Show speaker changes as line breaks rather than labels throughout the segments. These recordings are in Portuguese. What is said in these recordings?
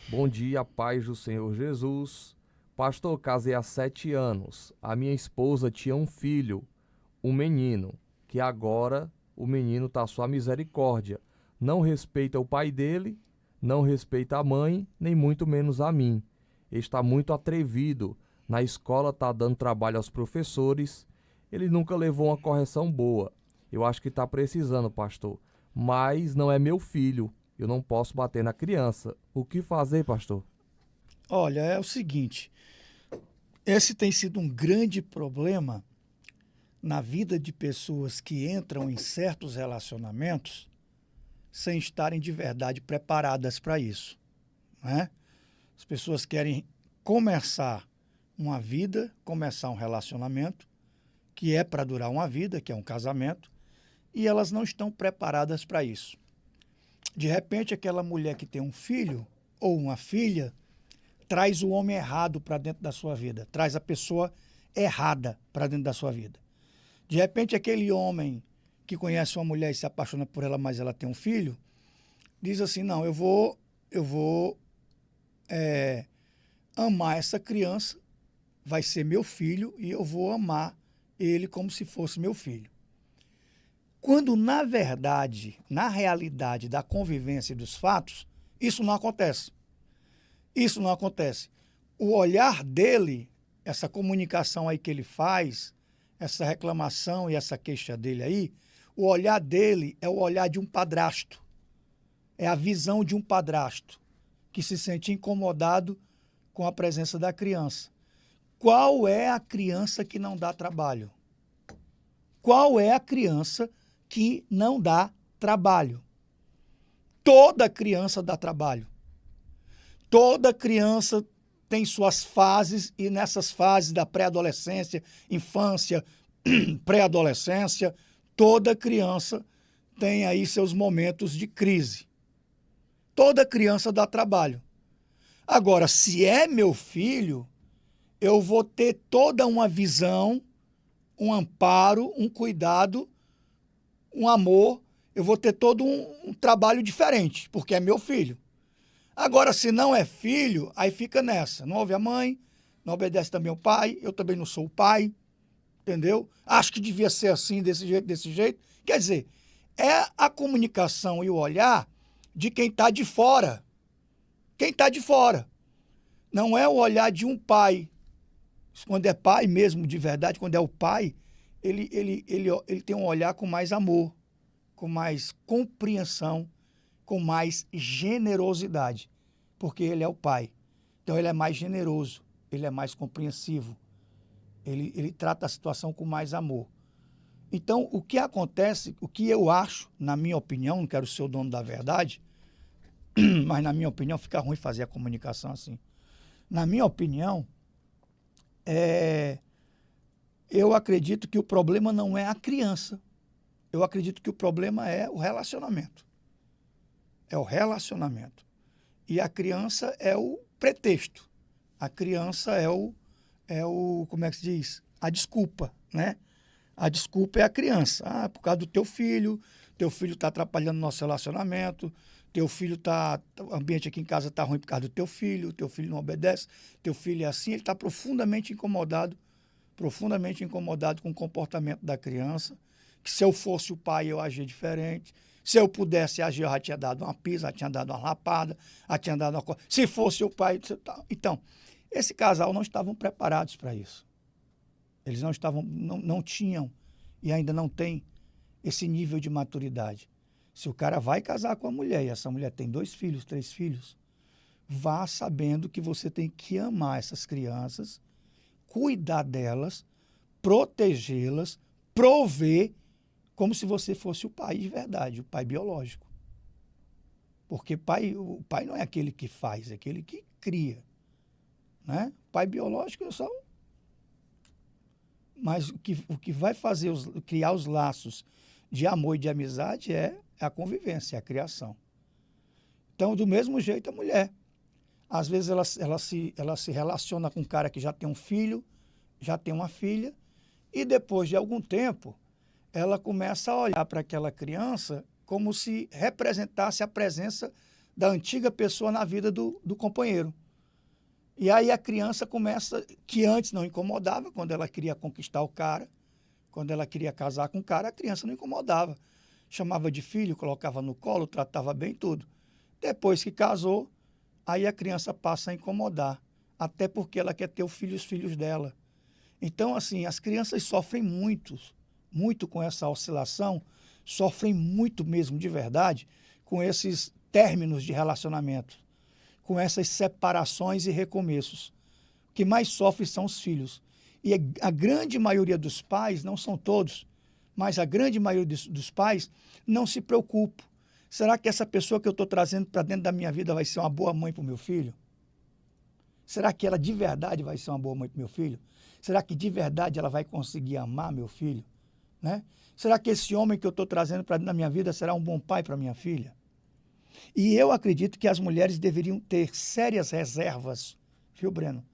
Bom dia, paz do Senhor Jesus. Pastor, casei há 7 anos. A minha esposa tinha um filho, um menino, que agora o menino está à sua misericórdia. Não respeita o pai dele, não respeita a mãe, nem muito menos a mim. Está muito atrevido. Na escola está dando trabalho aos professores. Ele nunca levou uma correção boa. Eu acho que está precisando, pastor. Mas não é meu filho. Eu não posso bater na criança. O que fazer, pastor?
Olha, é o seguinte, esse tem sido um grande problema na vida de pessoas que entram em certos relacionamentos sem estarem de verdade preparadas para isso, né? As pessoas querem começar uma vida, começar um relacionamento, que é para durar uma vida, que é um casamento, e elas não estão preparadas para isso. De repente, aquela mulher que tem um filho ou uma filha traz o homem errado para dentro da sua vida, traz a pessoa errada para dentro da sua vida. De repente, aquele homem que conhece uma mulher e se apaixona por ela, mas ela tem um filho, diz assim, não, eu vou amar essa criança, vai ser meu filho e eu vou amar ele como se fosse meu filho. Quando, na verdade, na realidade da convivência e dos fatos, isso não acontece. Isso não acontece. O olhar dele, essa comunicação aí que ele faz, essa reclamação e essa queixa dele aí, o olhar dele é o olhar de um padrasto. É a visão de um padrasto que se sente incomodado com a presença da criança. Qual é a criança que não dá trabalho? Qual é a criança que não dá trabalho? Toda criança dá trabalho. Toda criança tem suas fases e nessas fases da pré-adolescência, infância, pré-adolescência, toda criança tem aí seus momentos de crise. Toda criança dá trabalho. Agora, se é meu filho, eu vou ter toda uma visão, um amparo, um cuidado, um amor, eu vou ter todo um trabalho diferente, porque é meu filho. Agora, se não é filho, aí fica nessa. Não ouve a mãe, não obedece também o pai, eu também não sou o pai, entendeu? Acho que devia ser assim, desse jeito, desse jeito. Quer dizer, é a comunicação e o olhar de quem está de fora. Quem está de fora. Não é o olhar de um pai. Quando é pai mesmo, de verdade, quando é o pai, ele tem um olhar com mais amor, com mais compreensão, com mais generosidade, porque ele é o pai. Então ele é mais generoso, ele é mais compreensivo, ele trata a situação com mais amor. Então, o que acontece, o que eu acho, na minha opinião, não quero ser o dono da verdade, mas na minha opinião fica ruim fazer a comunicação assim. Na minha opinião, eu acredito que o problema não é a criança. Eu acredito que o problema é o relacionamento. É o relacionamento. E a criança é o pretexto. A criança como é que se diz? A desculpa, né? A desculpa é a criança. Ah, por causa do teu filho está atrapalhando nosso relacionamento, o ambiente aqui em casa está ruim por causa do teu filho não obedece, teu filho é assim, ele está profundamente incomodado com o comportamento da criança, que se eu fosse o pai eu agia diferente, se eu pudesse agir eu já tinha dado uma pisa, já tinha dado uma lapada, já tinha dado uma... Se fosse o pai... Então, esse casal não estavam preparados para isso. Eles não tinham e ainda não têm esse nível de maturidade. Se o cara vai casar com a mulher e essa mulher tem 2 filhos, 3 filhos, vá sabendo que você tem que amar essas crianças, cuidar delas, protegê-las, prover como se você fosse o pai de verdade, o pai biológico. Porque o pai não é aquele que faz, é aquele que cria. Né? O pai biológico é só um... Mas o que vai fazer criar os laços de amor e de amizade é a convivência, é a criação. Então, do mesmo jeito, a mulher. Às vezes ela se relaciona com um cara que já tem um filho, já tem uma filha, e depois de algum tempo, ela começa a olhar para aquela criança como se representasse a presença da antiga pessoa na vida do companheiro. E aí a criança começa, que antes não incomodava, quando ela queria conquistar o cara, quando ela queria casar com o cara, a criança não incomodava. Chamava de filho, colocava no colo, tratava bem tudo. Depois que casou, aí a criança passa a incomodar, até porque ela quer ter os filhos dela. Então, assim, as crianças sofrem muito com essa oscilação, sofrem muito mesmo, de verdade, com esses términos de relacionamento, com essas separações e recomeços. O que mais sofre são os filhos. E a grande maioria dos pais, não são todos, mas a grande maioria dos pais não se preocupa. Será que essa pessoa que eu estou trazendo para dentro da minha vida vai ser uma boa mãe para o meu filho? Será que ela de verdade vai ser uma boa mãe para o meu filho? Será que de verdade ela vai conseguir amar meu filho? Né? Será que esse homem que eu estou trazendo para dentro da minha vida será um bom pai para minha filha? E eu acredito que as mulheres deveriam ter sérias reservas, viu, Breno?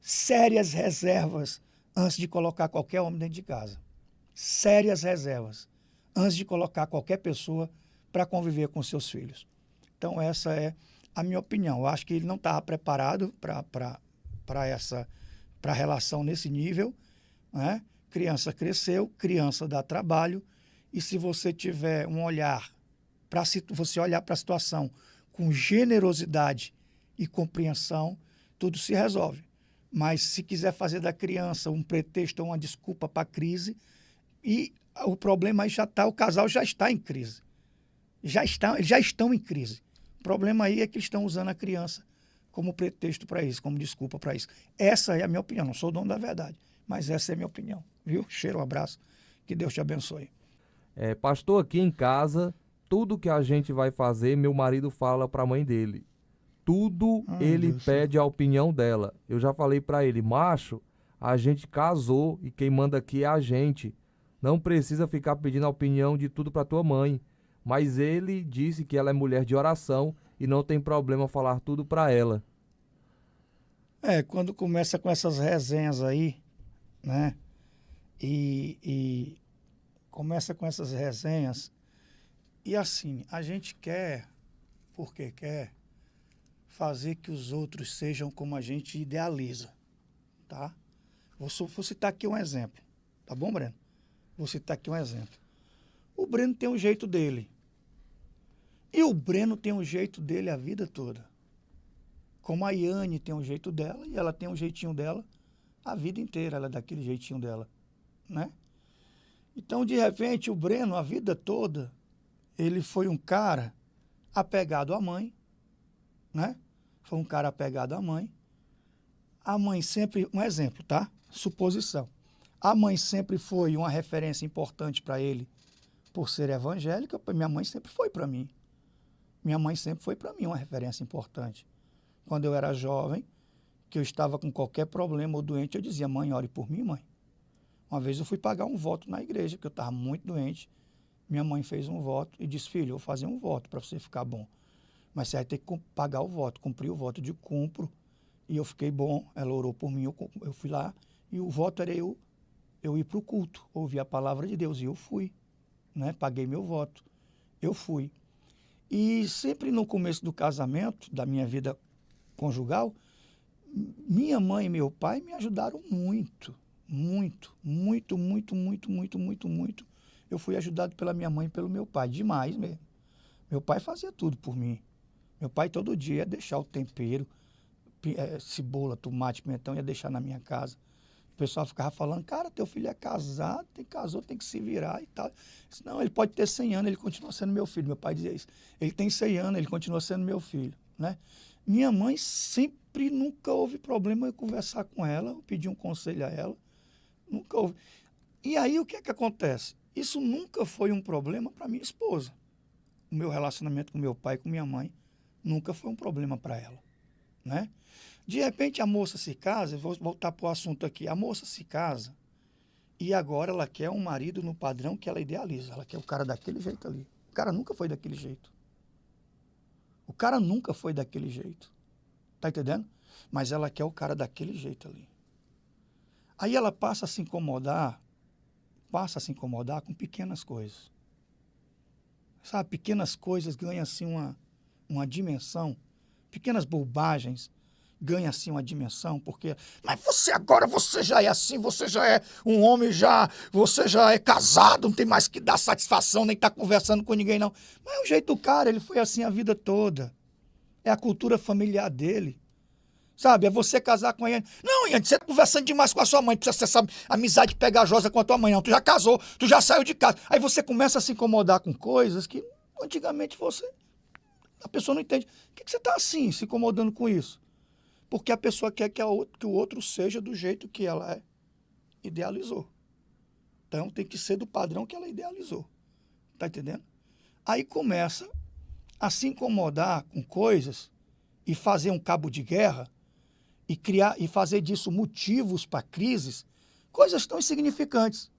Sérias reservas antes de colocar qualquer homem dentro de casa. Sérias reservas antes de colocar qualquer pessoa para conviver com seus filhos. Então, essa é a minha opinião. Eu acho que ele não estava preparado para a relação nesse nível, né? Criança cresceu, criança dá trabalho, e se você tiver um olhar, você olhar para a situação com generosidade e compreensão, tudo se resolve. Mas se quiser fazer da criança um pretexto ou uma desculpa para a crise, e o problema aí já está, o casal já está em crise. Eles já estão em crise. O problema aí é que eles estão usando a criança como pretexto para isso, como desculpa para isso. Essa é a minha opinião, não sou o dono da verdade, mas essa é a minha opinião, viu? Cheiro, um abraço, que Deus te abençoe.
Pastor, aqui em casa, tudo que a gente vai fazer, meu marido fala para a mãe dele. Tudo ele
Deus
pede a opinião dela. Eu já falei para ele, macho, a gente casou e quem manda aqui é a gente. Não precisa ficar pedindo a opinião de tudo para tua mãe. Mas ele disse que ela é mulher de oração e não tem problema falar tudo para ela.
Quando começa com essas resenhas aí, né? E começa com essas resenhas, e assim, a gente quer, porque quer, fazer que os outros sejam como a gente idealiza, tá? Vou citar aqui um exemplo, tá bom, Breno? Vou citar aqui um exemplo. O Breno tem um jeito dele. E o Breno tem um jeito dele a vida toda. Como a Yane tem um jeito dela, e ela tem um jeitinho dela a vida inteira, ela é daquele jeitinho dela, né? Então, de repente, o Breno, a vida toda, ele foi um cara apegado à mãe, né? Foi um cara apegado à mãe. A mãe sempre, um exemplo, tá? Suposição. A mãe sempre foi uma referência importante para ele por ser evangélica. Minha mãe sempre foi para mim. Minha mãe sempre foi para mim uma referência importante. Quando eu era jovem, que eu estava com qualquer problema ou doente, eu dizia, mãe, ore por mim, mãe. Uma vez eu fui pagar um voto na igreja, porque eu estava muito doente. Minha mãe fez um voto e disse, filho, eu vou fazer um voto para você ficar bom. Mas você vai ter que pagar o voto, cumprir o voto. De cumpro. E eu fiquei bom, ela orou por mim, eu fui lá, e o voto era eu ir para o culto, ouvir a palavra de Deus, e eu fui, né? Paguei meu voto, eu fui. E sempre no começo do casamento, da minha vida conjugal, minha mãe e meu pai me ajudaram muito, muito, muito, muito, muito, muito, muito, muito. Eu fui ajudado pela minha mãe e pelo meu pai, demais mesmo. Meu pai fazia tudo por mim. Meu pai todo dia ia deixar o tempero, cebola, tomate, pimentão, ia deixar na minha casa. O pessoal ficava falando, cara, teu filho é casado, casou, tem que se virar e tal. Eu disse, não, ele pode ter 100 anos, ele continua sendo meu filho. Meu pai dizia isso. Ele tem 100 anos, ele continua sendo meu filho, né? Minha mãe sempre, nunca houve problema eu conversar com ela, eu pedir um conselho a ela. Nunca houve. E aí, o que é que acontece? Isso nunca foi um problema para minha esposa. O meu relacionamento com meu pai e com minha mãe nunca foi um problema para ela, né? De repente a moça se casa, vou voltar para o assunto aqui, a moça se casa e agora ela quer um marido no padrão que ela idealiza, ela quer o cara daquele jeito ali. O cara nunca foi daquele jeito. O cara nunca foi daquele jeito. Tá entendendo? Mas ela quer o cara daquele jeito ali. Aí ela passa a se incomodar com pequenas coisas. Sabe, pequenas coisas ganham assim uma dimensão, pequenas bobagens ganham assim uma dimensão, porque, mas você já é assim, você já é um homem, você já é casado, não tem mais que dar satisfação, nem tá conversando com ninguém, não. Mas é o jeito do cara, ele foi assim a vida toda. É a cultura familiar dele. Sabe, é você casar com a Iane. Não, Iane, você tá conversando demais com a sua mãe, precisa ter essa amizade pegajosa com a tua mãe, não. Tu já casou, tu já saiu de casa. Aí você começa a se incomodar com coisas que antigamente a pessoa não entende. Por que você tá assim, se incomodando com isso? Porque a pessoa quer que o outro seja do jeito que ela idealizou. Então tem que ser do padrão que ela idealizou. Tá entendendo? Aí começa a se incomodar com coisas e fazer um cabo de guerra e fazer disso motivos para crises, coisas tão insignificantes.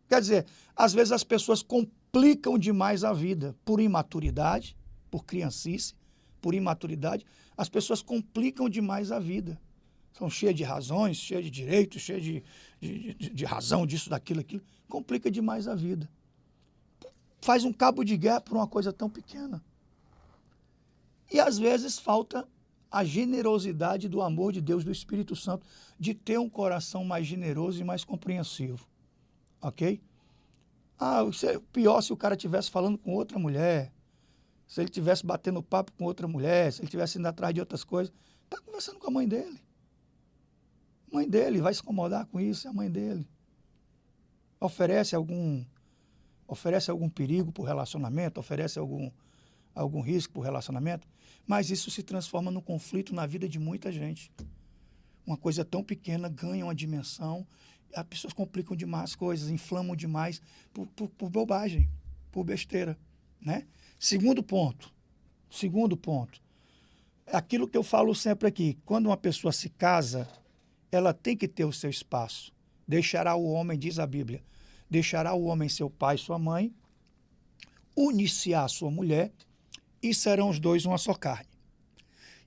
Quer dizer, às vezes as pessoas complicam demais a vida por imaturidade, por criancice, por imaturidade, as pessoas complicam demais a vida. São cheias de razões, cheias de direitos, cheias de razão, disso, daquilo, aquilo. Complica demais a vida. Faz um cabo de guerra por uma coisa tão pequena. E às vezes falta a generosidade do amor de Deus, do Espírito Santo, de ter um coração mais generoso e mais compreensivo. Ok? Pior se o cara estivesse falando com outra mulher, se ele estivesse batendo papo com outra mulher, se ele estivesse indo atrás de outras coisas. Está conversando com a mãe dele. A mãe dele vai se incomodar com isso, é a mãe dele. Oferece algum perigo para o relacionamento, oferece algum risco para o relacionamento, mas isso se transforma num conflito na vida de muita gente. Uma coisa tão pequena ganha uma dimensão, as pessoas complicam demais as coisas, inflamam demais por bobagem, por besteira, né? Segundo ponto, é aquilo que eu falo sempre aqui, quando uma pessoa se casa, ela tem que ter o seu espaço. Deixará o homem, diz a Bíblia, deixará o homem seu pai e sua mãe, unir-se à sua mulher, e serão os dois uma só carne.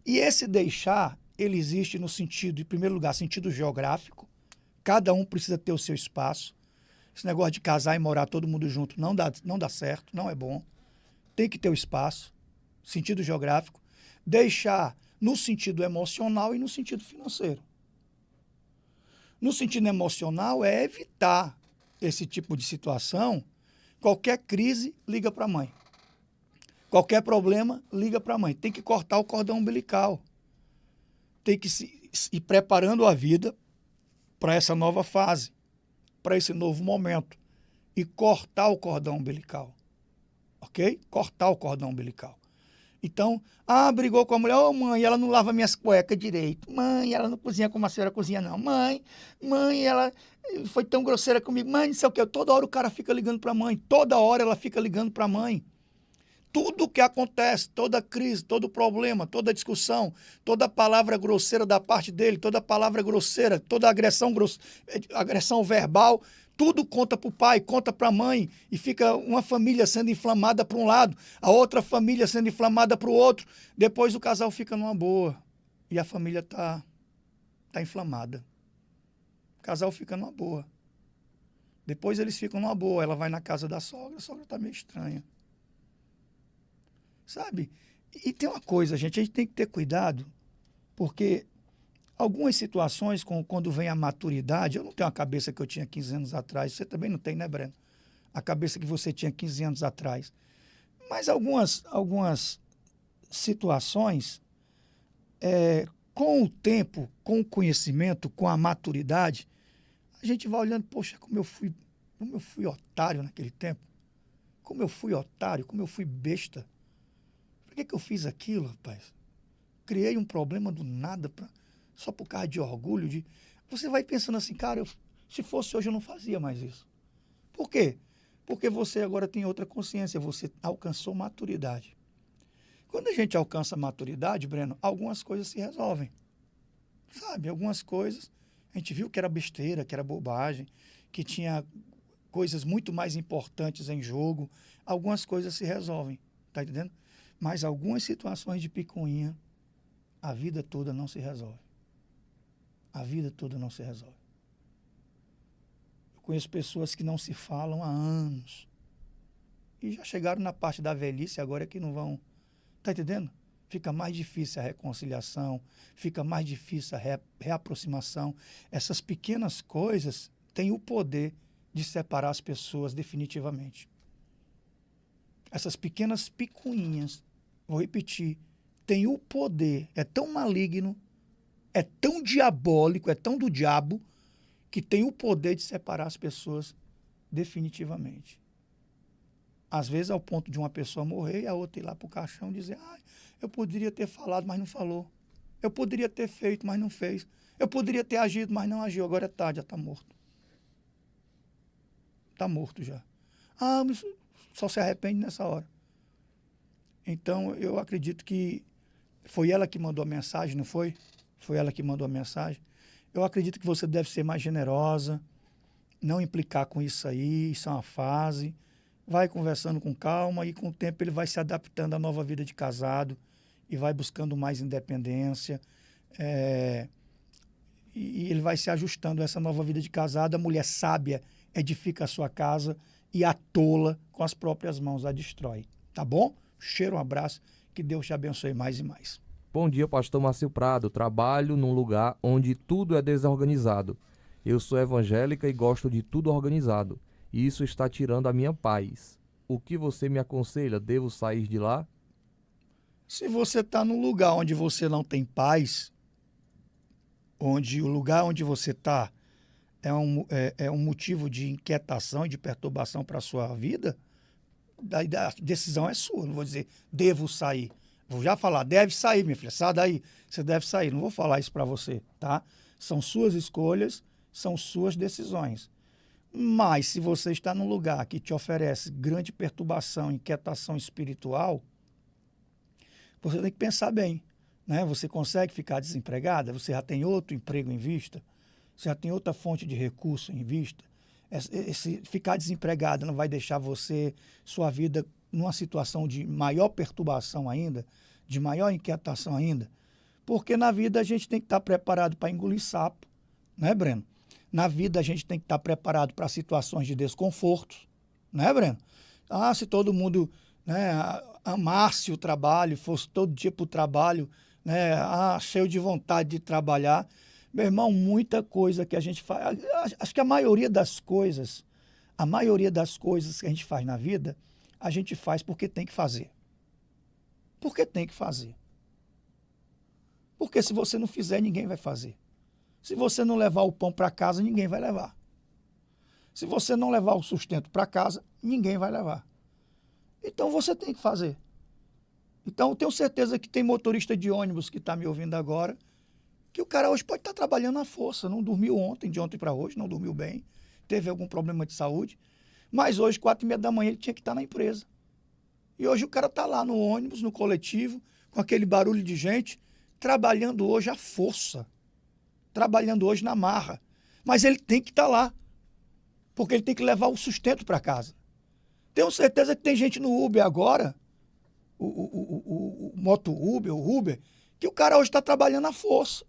E esse deixar, ele existe no sentido, em primeiro lugar, sentido geográfico. Cada um precisa ter o seu espaço. Esse negócio de casar e morar todo mundo junto não dá certo, não é bom. Tem que ter o espaço, sentido geográfico. Deixar no sentido emocional e no sentido financeiro. No sentido emocional é evitar esse tipo de situação. Qualquer crise, liga para a mãe. Qualquer problema, liga para a mãe. Tem que cortar o cordão umbilical. Tem que ir preparando a vida para essa nova fase, para esse novo momento. E cortar o cordão umbilical. Ok? Cortar o cordão umbilical. Então, brigou com a mulher. Mãe, ela não lava minhas cuecas direito. Mãe, ela não cozinha como a senhora cozinha, não. Mãe, ela foi tão grosseira comigo. Mãe, não sei o quê. Toda hora o cara fica ligando para a mãe. Toda hora ela fica ligando para a mãe. Tudo o que acontece, toda crise, todo problema, toda discussão, toda palavra grosseira da parte dele, toda palavra grosseira, toda agressão verbal, tudo conta para o pai, conta para a mãe, e fica uma família sendo inflamada para um lado, a outra família sendo inflamada para o outro. Depois o casal fica numa boa e a família tá inflamada. O casal fica numa boa. Depois eles ficam numa boa, ela vai na casa da sogra, a sogra está meio estranha. Sabe? E tem uma coisa, a gente tem que ter cuidado, porque algumas situações, quando vem a maturidade, eu não tenho a cabeça que eu tinha 15 anos atrás, você também não tem, né, Breno? A cabeça que você tinha 15 anos atrás. Mas algumas situações, com o tempo, com o conhecimento, com a maturidade, a gente vai olhando, poxa, como eu fui otário naquele tempo, como eu fui otário, como eu fui besta. Por que eu fiz aquilo, rapaz? Criei um problema do nada, só por causa de orgulho. Você vai pensando assim, cara, se fosse hoje eu não fazia mais isso. Por quê? Porque você agora tem outra consciência, você alcançou maturidade. Quando a gente alcança maturidade, Breno, algumas coisas se resolvem. Sabe, algumas coisas, a gente viu que era besteira, que era bobagem, que tinha coisas muito mais importantes em jogo. Algumas coisas se resolvem, tá entendendo? Mas algumas situações de picuinha, a vida toda não se resolve. A vida toda não se resolve. Eu conheço pessoas que não se falam há anos. E já chegaram na parte da velhice, agora é que não vão Está entendendo? Fica mais difícil a reconciliação, fica mais difícil a reaproximação. Essas pequenas coisas têm o poder de separar as pessoas definitivamente. Essas pequenas picuinhas, vou repetir, têm o poder, é tão maligno, é tão diabólico, é tão do diabo, que tem o poder de separar as pessoas definitivamente. Às vezes ao ponto de uma pessoa morrer e a outra ir lá para o caixão e dizer, eu poderia ter falado, mas não falou. Eu poderia ter feito, mas não fez. Eu poderia ter agido, mas não agiu. Agora é tarde, já está morto. Está morto já. Mas só se arrepende nessa hora. Então, eu acredito que foi ela que mandou a mensagem, não foi? Foi ela que mandou a mensagem. Eu acredito que você deve ser mais generosa, não implicar com isso aí, isso é uma fase. Vai conversando com calma e com o tempo ele vai se adaptando à nova vida de casado e vai buscando mais independência. E ele vai se ajustando a essa nova vida de casado. A mulher sábia edifica a sua casa e a tola com as próprias mãos a destrói. Tá bom? Cheiro, um abraço, que Deus te abençoe mais e mais.
Bom dia, pastor Márcio Prado. Trabalho num lugar onde tudo é desorganizado. Eu sou evangélica e gosto de tudo organizado. E isso está tirando a minha paz. O que você me aconselha? Devo sair de lá?
Se você está num lugar onde você não tem paz, onde o lugar onde você está é um motivo de inquietação e de perturbação para a sua vida, daí a decisão é sua. Não vou dizer, devo sair. Vou já falar, deve sair, minha filha, sai daí. Você deve sair. Não vou falar isso para você, tá? São suas escolhas, são suas decisões. Mas se você está num lugar que te oferece grande perturbação, inquietação espiritual, você tem que pensar bem, né? Você consegue ficar desempregada? Você já tem outro emprego em vista? Você já tem outra fonte de recurso em vista? Ficar desempregada não vai deixar sua vida numa situação de maior perturbação ainda, de maior inquietação ainda? Porque na vida a gente tem que estar preparado para engolir sapo, né, Breno? Na vida a gente tem que estar preparado para situações de desconforto, né, Breno? Se todo mundo, né, amasse o trabalho, fosse todo dia para o trabalho, né, cheio de vontade de trabalhar, meu irmão, muita coisa que a gente faz, acho que a maioria das coisas que a gente faz na vida, a gente faz porque tem que fazer. Porque tem que fazer. Porque se você não fizer, ninguém vai fazer. Se você não levar o pão para casa, ninguém vai levar. Se você não levar o sustento para casa, ninguém vai levar. Então você tem que fazer. Então eu tenho certeza que tem motorista de ônibus que está me ouvindo agora, que o cara hoje pode estar trabalhando à força, não dormiu ontem, de ontem para hoje, não dormiu bem, teve algum problema de saúde, mas hoje, 4h30 da manhã, ele tinha que estar na empresa. E hoje o cara está lá no ônibus, no coletivo, com aquele barulho de gente, trabalhando hoje à força. Trabalhando hoje na marra. Mas ele tem que estar lá, porque ele tem que levar o sustento para casa. Tenho certeza que tem gente no Uber agora, o Moto Uber, o Uber, que o cara hoje está trabalhando à força.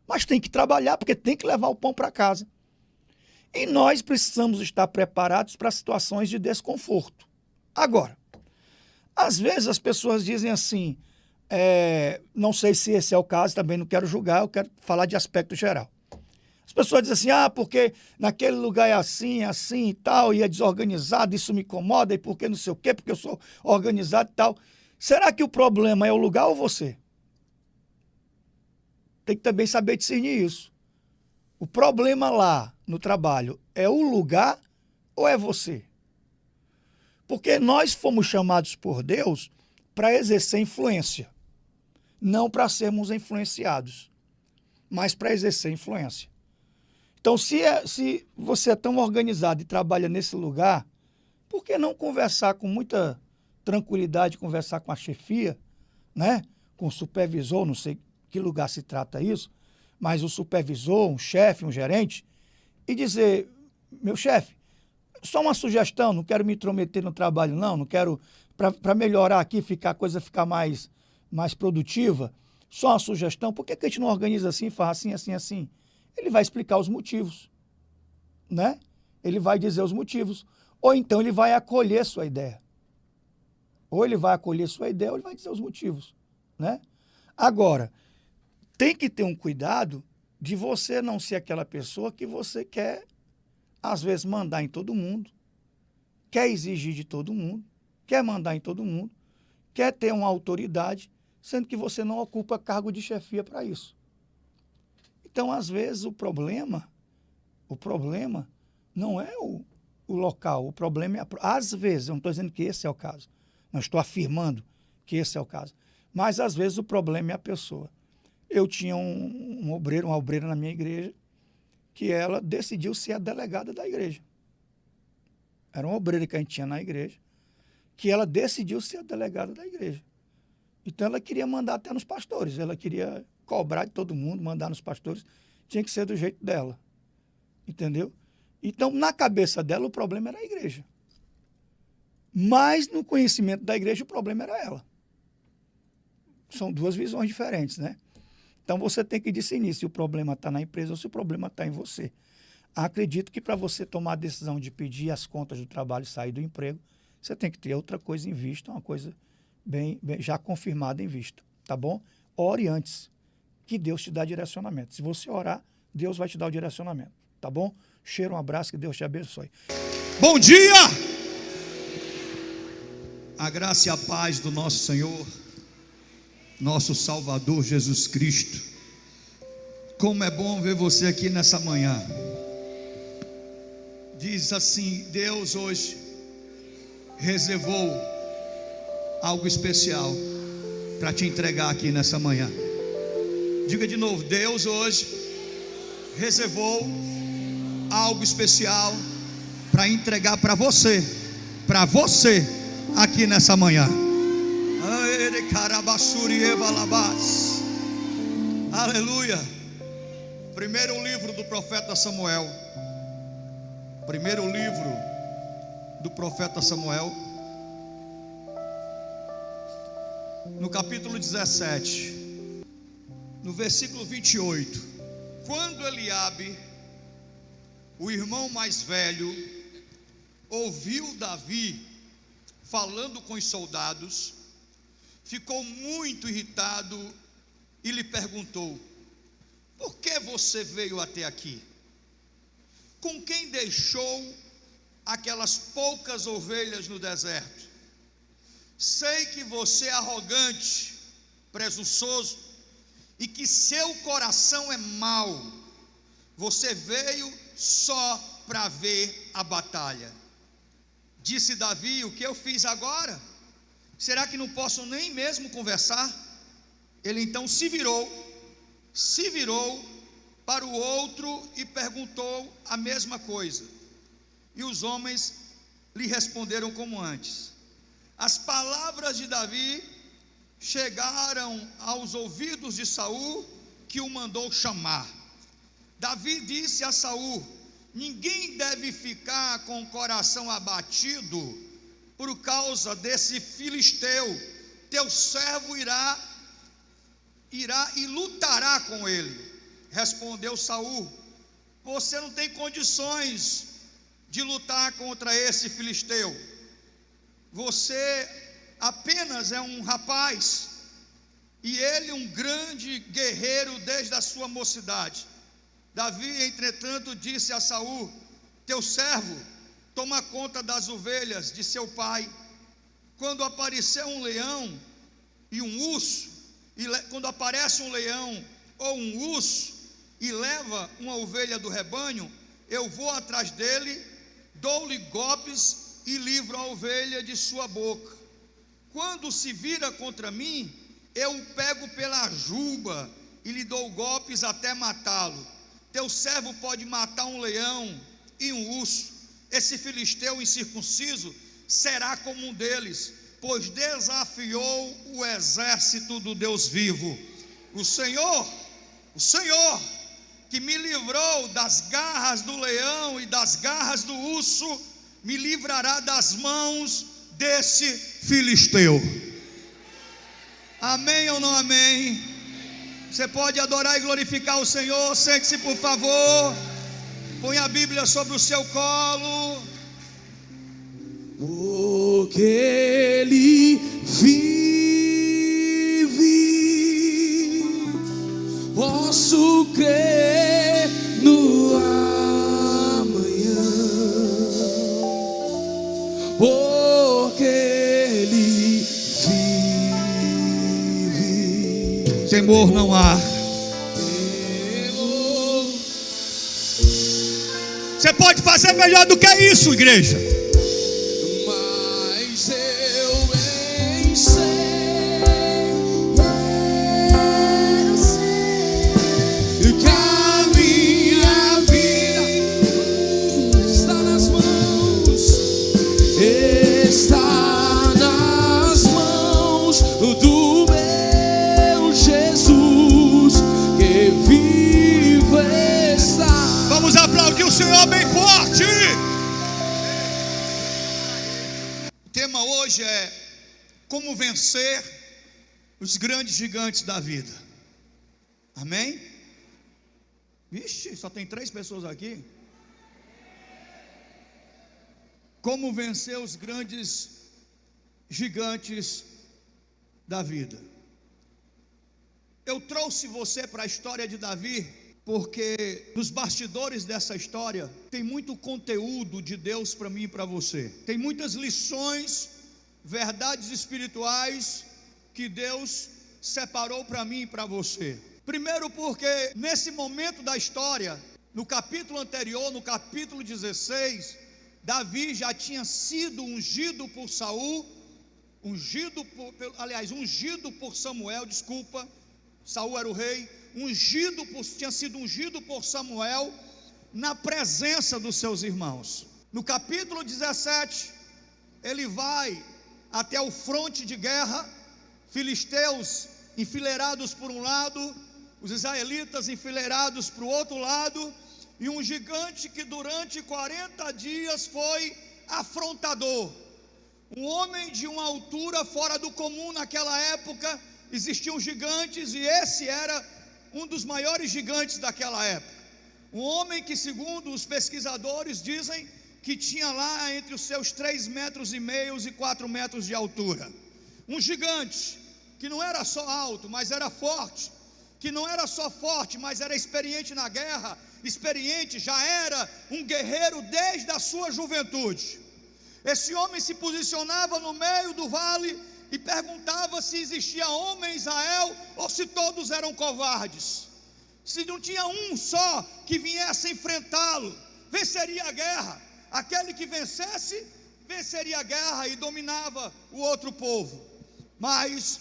Mas tem que trabalhar, porque tem que levar o pão para casa. E nós precisamos estar preparados para situações de desconforto. Agora, às vezes as pessoas dizem assim, não sei se esse é o caso, também não quero julgar, eu quero falar de aspecto geral. As pessoas dizem assim, porque naquele lugar é assim e tal, e é desorganizado, isso me incomoda, e porque não sei o quê, porque eu sou organizado e tal. Será que o problema é o lugar ou você? Tem que também saber discernir isso. O problema lá no trabalho é o lugar ou é você? Porque nós fomos chamados por Deus para exercer influência. Não para sermos influenciados, mas para exercer influência. Então, se você é tão organizado e trabalha nesse lugar, por que não conversar com muita tranquilidade, conversar com a chefia, né? Com o supervisor, não sei que lugar se trata isso, mas o supervisor, um chefe, um gerente, e dizer, meu chefe, só uma sugestão, não quero me intrometer no trabalho, não quero, para melhorar aqui, a coisa ficar mais produtiva, só uma sugestão, por que a gente não organiza assim, faz assim? Ele vai explicar os motivos, né? Ele vai dizer os motivos, ou então ele vai acolher sua ideia. Ou ele vai acolher sua ideia, ou ele vai dizer os motivos, né? Agora, tem que ter um cuidado de você não ser aquela pessoa que você quer, às vezes, mandar em todo mundo, quer exigir de todo mundo, quer mandar em todo mundo, quer ter uma autoridade, sendo que você não ocupa cargo de chefia para isso. Então, às vezes, o problema não é o local, o problema é às vezes, eu não estou dizendo que esse é o caso, não estou afirmando que esse é o caso, mas às vezes o problema é a pessoa. Eu tinha uma obreira na minha igreja, que ela decidiu ser a delegada da igreja. Era uma obreira que a gente tinha na igreja, que ela decidiu ser a delegada da igreja. Então ela queria mandar até nos pastores, ela queria cobrar de todo mundo, mandar nos pastores, tinha que ser do jeito dela. Entendeu? Então, na cabeça dela, o problema era a igreja. Mas, no conhecimento da igreja, o problema era ela. São duas visões diferentes, né? Então, você tem que discernir se o problema está na empresa ou se o problema está em você. Acredito que para você tomar a decisão de pedir as contas do trabalho e sair do emprego, você tem que ter outra coisa em vista, uma coisa bem já confirmada em vista, tá bom? Ore antes, que Deus te dá direcionamento. Se você orar, Deus vai te dar o direcionamento. Tá bom? Cheiro, um abraço, que Deus te abençoe.
Bom dia! A graça e a paz do nosso Senhor, nosso Salvador Jesus Cristo. Como é bom ver você aqui nessa manhã. Diz assim: Deus hoje reservou algo especial para te entregar aqui nessa manhã. Diga de novo: Deus hoje reservou algo especial para entregar para você aqui nessa manhã. Aleluia. Primeiro livro do profeta Samuel. Primeiro livro do profeta Samuel, no capítulo 17, no versículo 28. Quando Eliabe, o irmão mais velho, ouviu Davi falando com os soldados, ficou muito irritado e lhe perguntou: por que você veio até aqui? Com quem deixou aquelas poucas ovelhas no deserto? Sei que você é arrogante, presunçoso, e que seu coração é mau. Você veio só para ver a batalha. Disse Davi: o que eu fiz agora? Será que não posso nem mesmo conversar? Ele então se virou para o outro e perguntou a mesma coisa. E os homens lhe responderam como antes. As palavras de Davi chegaram aos ouvidos de Saul, que o mandou chamar. Davi disse a Saul: ninguém deve ficar com o coração abatido por causa desse filisteu. Teu servo irá e lutará com ele. Respondeu Saul: você não tem condições de lutar contra esse filisteu. Você apenas é um rapaz, e ele um grande guerreiro desde a sua mocidade. Davi, entretanto, disse a Saul: teu servo toma conta das ovelhas de seu pai. Quando aparecer um leão e um urso, quando aparece um leão ou um urso e leva uma ovelha do rebanho, eu vou atrás dele, dou-lhe golpes e livro a ovelha de sua boca. Quando se vira contra mim, eu o pego pela juba e lhe dou golpes até matá-lo. Teu servo pode matar um leão e um urso. Esse filisteu incircunciso será como um deles, pois desafiou o exército do Deus vivo. O Senhor, que me livrou das garras do leão e das garras do urso, me livrará das mãos desse filisteu. Amém ou não amém? Você pode adorar e glorificar o Senhor. Sente-se, por favor. Põe a Bíblia sobre o seu colo.
Porque Ele posso crer no amanhã, porque Ele vive.
Temor não há. Você pode fazer melhor do que isso, igreja.
Mas eu bem sei que a minha vida está nas mãos do meu Jesus, que vive está.
Vamos aplaudir o Senhor bem forte. O tema hoje é como vencer os grandes gigantes da vida. Amém? Vixe, só tem 3 pessoas aqui. Como vencer os grandes gigantes da vida. Eu trouxe você para a história de Davi, porque nos bastidores dessa história tem muito conteúdo de Deus para mim e para você. Tem muitas lições, verdades espirituais que Deus separou para mim e para você. Primeiro porque nesse momento da história, no capítulo anterior, no capítulo 16, Davi já tinha sido ungido por Saul, ungido por Samuel, Saul era o rei, tinha sido ungido por Samuel na presença dos seus irmãos. No capítulo 17, ele vai até o fronte de guerra, filisteus enfileirados por um lado, os israelitas enfileirados para o outro lado, e um gigante que durante 40 dias foi afrontador, um homem de uma altura fora do comum. Naquela época existiam gigantes, e esse era um dos maiores gigantes daquela época, um homem que, segundo os pesquisadores, dizem que tinha lá entre os seus 3,5 metros e 4 metros de altura, um gigante que não era só alto, mas era forte, que não era só forte, mas era experiente na guerra, já era um guerreiro desde a sua juventude. Esse homem se posicionava no meio do vale e perguntava se existia homem em Israel ou se todos eram covardes, se não tinha um só que viesse enfrentá-lo, venceria a guerra. Aquele que vencesse, venceria a guerra e dominava o outro povo. Mas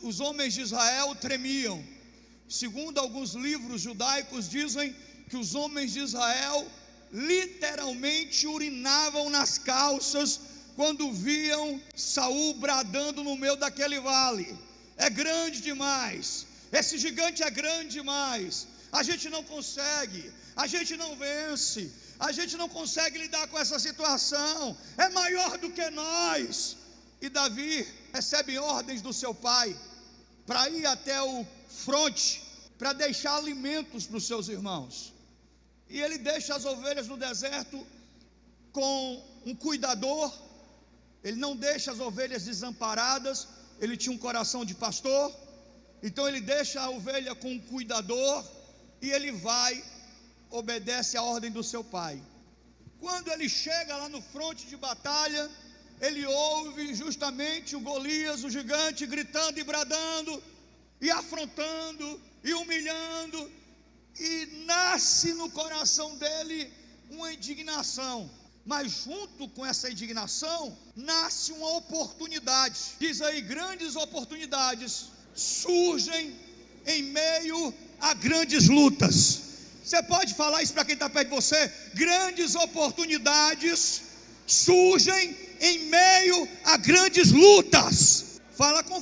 os homens de Israel tremiam. Segundo alguns livros judaicos, dizem que os homens de Israel literalmente urinavam nas calças quando viam Saul bradando no meio daquele vale. É grande demais, esse gigante é grande demais, a gente não consegue, a gente não vence, a gente não consegue lidar com essa situação, é maior do que nós. E Davi recebe ordens do seu pai para ir até o fronte, para deixar alimentos para os seus irmãos. E ele deixa as ovelhas no deserto com um cuidador. Ele não deixa as ovelhas desamparadas. Ele tinha um coração de pastor, então ele deixa a ovelha com um cuidador, e ele vai, obedece a ordem do seu pai. Quando ele chega lá no fronte de batalha, ele ouve justamente o Golias, o gigante, gritando e bradando, e afrontando, e humilhando, e nasce no coração dele uma indignação. Mas junto com essa indignação, nasce uma oportunidade. Diz aí, grandes oportunidades surgem em meio a grandes lutas. Você pode falar isso para quem está perto de você? Grandes oportunidades surgem em meio a grandes lutas. Fala com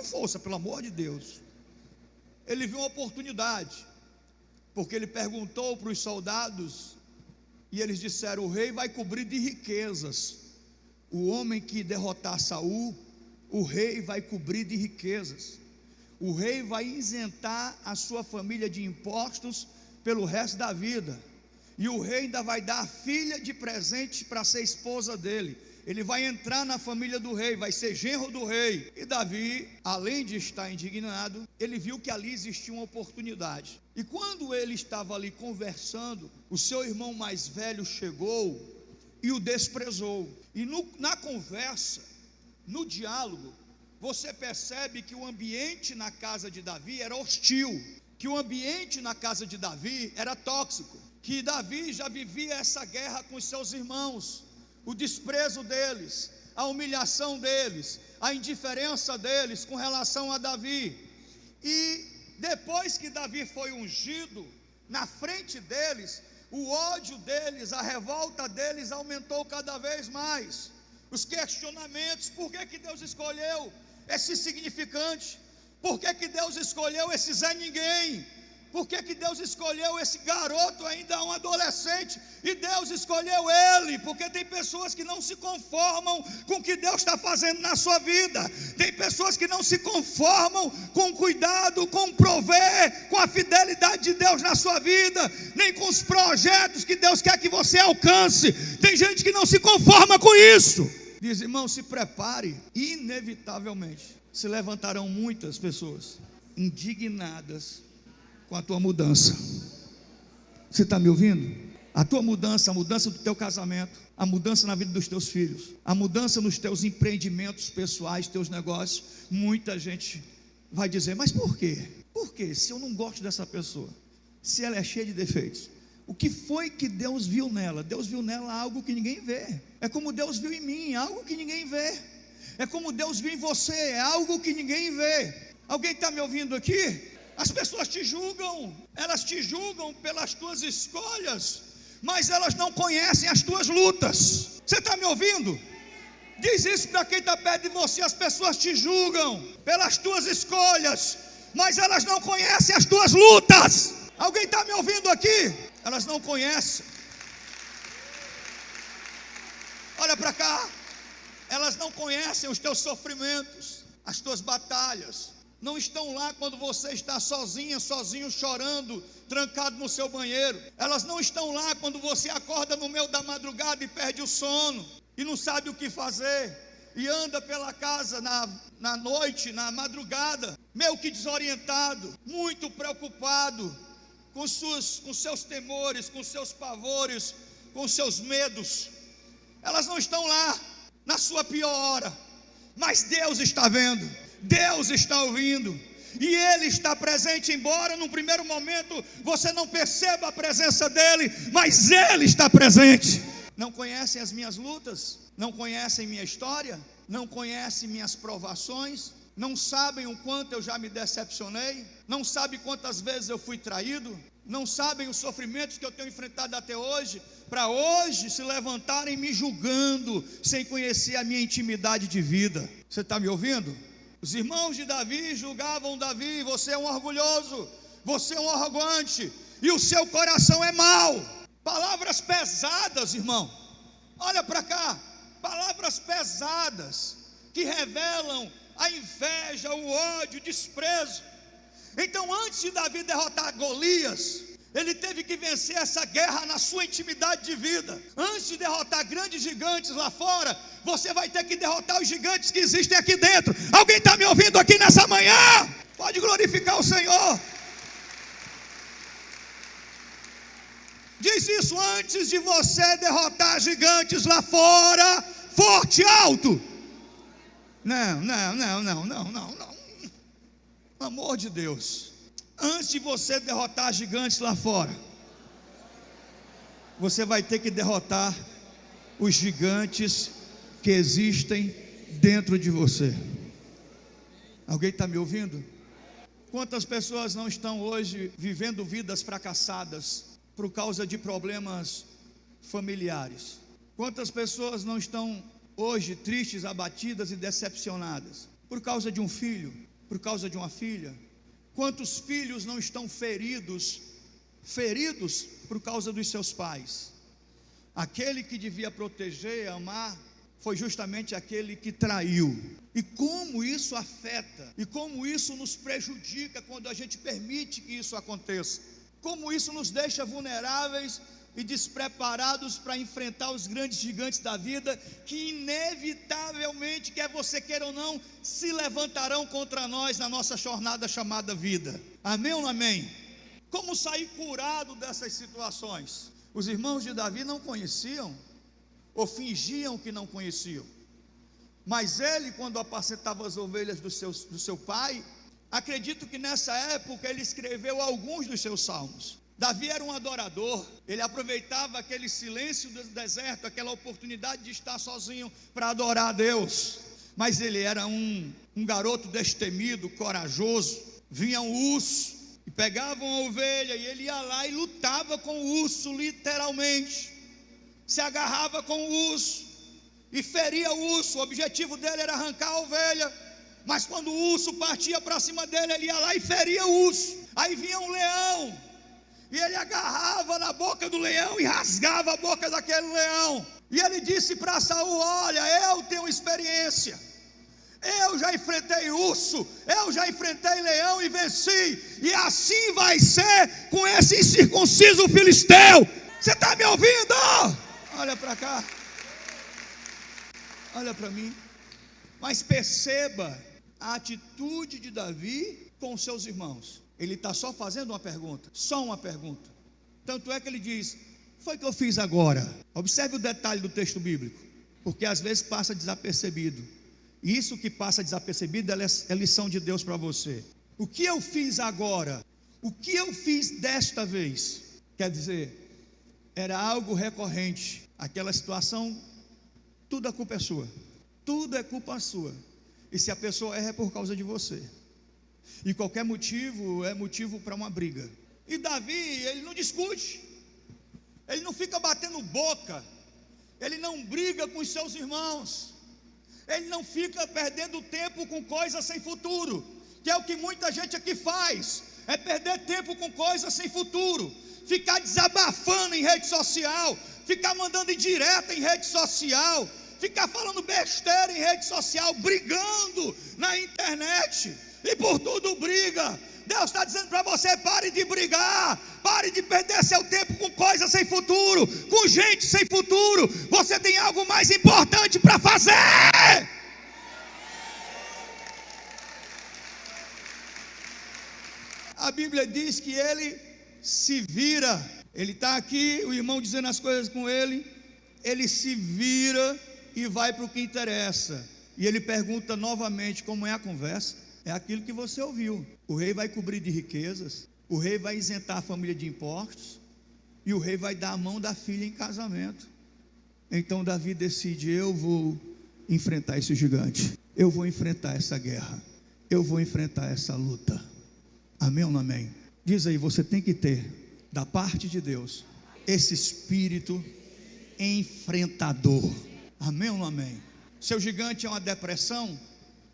força, pelo amor de Deus. Ele viu uma oportunidade, porque ele perguntou para os soldados, e eles disseram: o rei vai cobrir de riquezas. O homem que derrotar Saul, o rei vai cobrir de riquezas. O rei vai isentar a sua família de impostos pelo resto da vida. E o rei ainda vai dar a filha de presente para ser esposa dele. ele vai entrar na família do rei, vai ser genro do rei. E Davi, além de estar indignado, ele viu que ali existia uma oportunidade. E quando ele estava ali conversando, o seu irmão mais velho chegou e o desprezou. E na conversa, no diálogo, você percebe que o ambiente na casa de Davi era hostil, que o ambiente na casa de Davi era tóxico, que Davi já vivia essa guerra com os seus irmãos, o desprezo deles, a humilhação deles, a indiferença deles com relação a Davi. E depois que Davi foi ungido, na frente deles, o ódio deles, a revolta deles aumentou cada vez mais. Os questionamentos: por que Deus escolheu esse insignificante? Por que Deus escolheu esse Zé Ninguém? Por que Deus escolheu esse garoto, ainda um adolescente? E Deus escolheu ele, porque tem pessoas que não se conformam com o que Deus está fazendo na sua vida. Tem pessoas que não se conformam com o cuidado, com o prover, com a fidelidade de Deus na sua vida, nem com os projetos que Deus quer que você alcance. Tem gente que não se conforma com isso. Diz: irmão, se prepare, inevitavelmente se levantarão muitas pessoas indignadas com a tua mudança. Você está me ouvindo? A tua mudança, a mudança do teu casamento, a mudança na vida dos teus filhos, a mudança nos teus empreendimentos pessoais, teus negócios. Muita gente vai dizer: mas por quê? Por quê? Se eu não gosto dessa pessoa, se ela é cheia de defeitos, o que foi que Deus viu nela? Deus viu nela algo que ninguém vê. É como Deus viu em mim, algo que ninguém vê. É como Deus viu em você, é algo que ninguém vê. Alguém está me ouvindo aqui? As pessoas te julgam, elas te julgam pelas tuas escolhas, mas elas não conhecem as tuas lutas. Você está me ouvindo? Diz isso para quem está perto de você. As pessoas te julgam pelas tuas escolhas, mas elas não conhecem as tuas lutas. Alguém está me ouvindo aqui? Elas não conhecem. Olha para cá. Elas não conhecem os teus sofrimentos, as tuas batalhas. Não estão lá quando você está sozinha, sozinho, chorando, trancado no seu banheiro. Elas não estão lá quando você acorda no meio da madrugada e perde o sono, e não sabe o que fazer, e anda pela casa na noite, na madrugada, meio que desorientado, muito preocupado, com seus temores, com seus pavores, com seus medos. Elas não estão lá na sua pior hora, mas Deus está vendo, Deus está ouvindo, e Ele está presente. Embora num primeiro momento você não perceba a presença dEle, mas Ele está presente. Não conhecem as minhas lutas, não conhecem minha história, não conhecem minhas provações, não sabem o quanto eu já me decepcionei, não sabem quantas vezes eu fui traído, não sabem os sofrimentos que eu tenho enfrentado até hoje, para hoje se levantarem me julgando, sem conhecer a minha intimidade de vida. Você está me ouvindo? Os irmãos de Davi julgavam Davi: você é um orgulhoso, você é um arrogante, e o seu coração é mau. Palavras pesadas, irmão. Olha para cá, palavras pesadas, que revelam a inveja, o ódio, o desprezo. Então, antes de Davi derrotar Golias, ele teve que vencer essa guerra na sua intimidade de vida. Antes de derrotar grandes gigantes lá fora, você vai ter que derrotar os gigantes que existem aqui dentro. Alguém está me ouvindo aqui nessa manhã? Pode glorificar o Senhor. Diz isso: antes de você derrotar gigantes lá fora, forte, alto. Não. Amor de Deus. Antes de você derrotar gigantes lá fora, você vai ter que derrotar os gigantes que existem dentro de você. Alguém está me ouvindo? Quantas pessoas não estão hoje vivendo vidas fracassadas por causa de problemas familiares? Quantas pessoas não estão hoje tristes, abatidas e decepcionadas por causa de um filho, por causa de uma filha? Quantos filhos não estão feridos por causa dos seus pais? Aquele que devia proteger, amar, foi justamente aquele que traiu. E como isso afeta, e como isso nos prejudica quando a gente permite que isso aconteça. Como isso nos deixa vulneráveis e despreparados para enfrentar os grandes gigantes da vida, que inevitavelmente, quer você queira ou não, se levantarão contra nós na nossa jornada chamada vida. Amém ou não amém? Como sair curado dessas situações? Os irmãos de Davi não conheciam, ou fingiam que não conheciam, mas ele, quando apacentava as ovelhas do seu pai, acredito que nessa época ele escreveu alguns dos seus salmos. Davi era um adorador, ele aproveitava aquele silêncio do deserto, aquela oportunidade de estar sozinho para adorar a Deus. Mas ele era um garoto destemido, corajoso. Vinha um urso e pegava uma ovelha e ele ia lá e lutava com o urso, literalmente. Se agarrava com o urso e feria o urso. O objetivo dele era arrancar a ovelha, mas quando o urso partia para cima dele, ele ia lá e feria o urso. Aí vinha um leão e ele agarrava na boca do leão e rasgava a boca daquele leão. E ele disse para Saul: olha, eu tenho experiência, eu já enfrentei urso, eu já enfrentei leão e venci, e assim vai ser com esse incircunciso filisteu. Você está me ouvindo? Olha para cá, olha para mim. Mas perceba a atitude de Davi com os seus irmãos. Ele está só fazendo uma pergunta, só uma pergunta. Tanto é que ele diz: foi que eu fiz agora? Observe o detalhe do texto bíblico, porque às vezes passa desapercebido. E isso que passa desapercebido é lição de Deus para você. O que eu fiz agora? O que eu fiz desta vez? Quer dizer, era algo recorrente. Aquela situação, tudo a culpa é sua. Tudo é culpa sua. E se a pessoa erra, é por causa de você. E qualquer motivo é motivo para uma briga. E Davi, ele não discute, ele não fica batendo boca, ele não briga com os seus irmãos, ele não fica perdendo tempo com coisas sem futuro, que é o que muita gente aqui faz, é perder tempo com coisas sem futuro, ficar desabafando em rede social, ficar mandando indireta em rede social, ficar falando besteira em rede social, brigando na internet. E por tudo briga. Deus está dizendo para você: pare de brigar, pare de perder seu tempo com coisas sem futuro, com gente sem futuro. Você tem algo mais importante para fazer. A Bíblia diz que ele se vira. Ele está aqui, o irmão dizendo as coisas com ele. Ele se vira e vai para o que interessa. E ele pergunta novamente como é a conversa. É aquilo que você ouviu. O rei vai cobrir de riquezas, o rei vai isentar a família de impostos, e o rei vai dar a mão da filha em casamento. Então Davi decide: eu vou enfrentar esse gigante, eu vou enfrentar essa guerra, eu vou enfrentar essa luta. Amém ou não amém? Diz aí, você tem que ter da parte de Deus esse espírito enfrentador. Amém ou não amém? Seu gigante é uma depressão?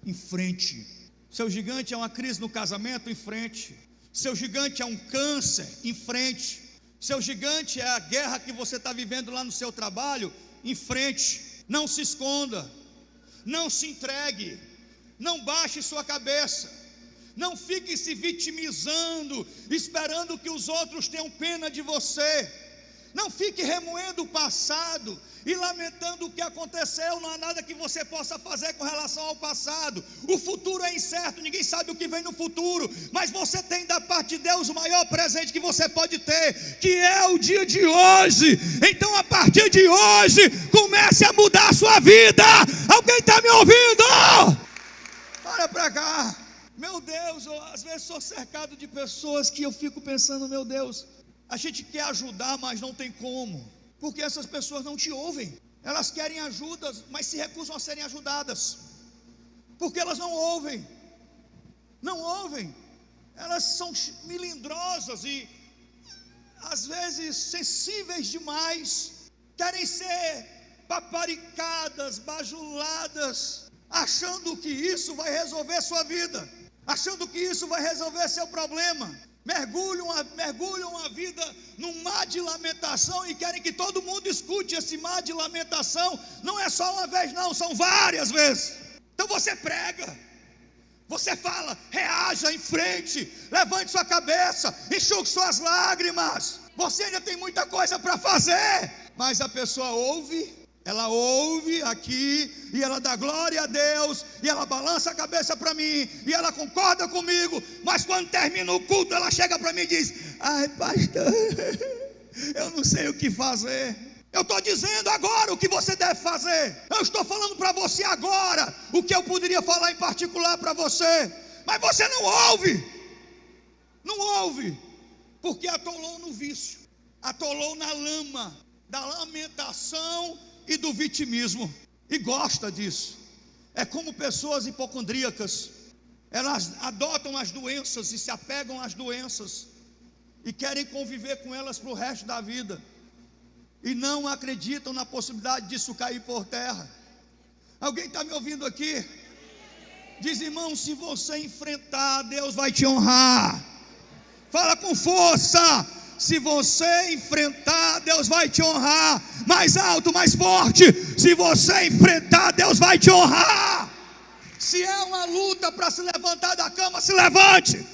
Enfrente. Seu gigante é uma crise no casamento? Em frente. Seu gigante é um câncer? Em frente. Seu gigante é a guerra que você está vivendo lá no seu trabalho? Em frente. Não se esconda, não se entregue, não baixe sua cabeça, não fique se vitimizando, esperando que os outros tenham pena de você. Não fique remoendo o passado e lamentando o que aconteceu. Não há nada que você possa fazer com relação ao passado. O futuro é incerto, ninguém sabe o que vem no futuro, mas você tem da parte de Deus o maior presente que você pode ter, que é o dia de hoje. Então a partir de hoje, comece a mudar a sua vida. Alguém está me ouvindo? Olha para cá. Meu Deus, eu às vezes sou cercado de pessoas que eu fico pensando: meu Deus, a gente quer ajudar, mas não tem como, porque essas pessoas não te ouvem. Elas querem ajuda, mas se recusam a serem ajudadas, porque elas não ouvem. Não ouvem. Elas são melindrosas e às vezes sensíveis demais. Querem ser paparicadas, bajuladas, achando que isso vai resolver sua vida, achando que isso vai resolver seu problema. Mergulham a vida num mar de lamentação e querem que todo mundo escute esse mar de lamentação. Não é só uma vez não, são várias vezes. Então você prega, você fala, reaja em frente, levante sua cabeça, enxugue suas lágrimas. Você ainda tem muita coisa para fazer. Mas a pessoa ouve, ela ouve aqui, e ela dá glória a Deus, e ela balança a cabeça para mim, e ela concorda comigo, mas quando termina o culto, ela chega para mim e diz: ai, pastor, eu não sei o que fazer. Eu estou dizendo agora o que você deve fazer. Eu estou falando para você agora o que eu poderia falar em particular para você, mas você não ouve. Não ouve, porque atolou no vício, atolou na lama da lamentação e do vitimismo, e gosta disso. É como pessoas hipocondríacas. Elas adotam as doenças e se apegam às doenças e querem conviver com elas para o resto da vida, e não acreditam na possibilidade disso cair por terra. Alguém está me ouvindo aqui? Diz, irmão, se você enfrentar, Deus vai te honrar. Fala com força. Se você enfrentar, Deus vai te honrar. Mais alto, mais forte. Se você enfrentar, Deus vai te honrar. Se é uma luta para se levantar da cama, se levante.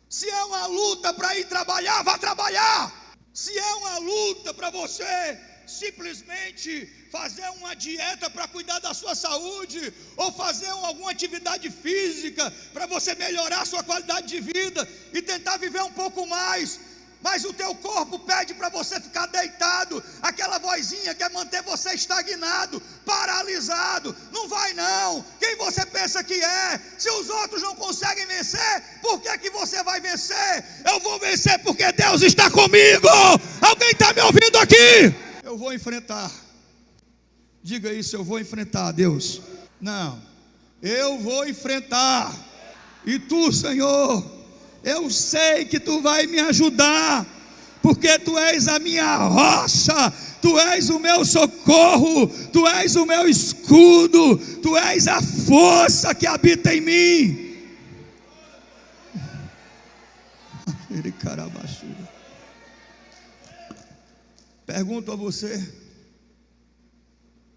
Se é uma luta para ir trabalhar, vá trabalhar. Se é uma luta para você simplesmente fazer uma dieta para cuidar da sua saúde, ou fazer alguma atividade física para você melhorar a sua qualidade de vida e tentar viver um pouco mais, mas o teu corpo pede para você ficar deitado, aquela vozinha quer manter você estagnado, paralisado. Não vai não. Quem você pensa que é? Se os outros não conseguem vencer, por que que você vai vencer? Eu vou vencer porque Deus está comigo. Alguém está me ouvindo aqui? Eu vou enfrentar. Diga isso, eu vou enfrentar, Deus. Não, eu vou enfrentar. E tu, Senhor, eu sei que tu vai me ajudar, porque tu és a minha rocha, tu és o meu socorro, tu és o meu escudo, tu és a força que habita em mim. Pergunto a você: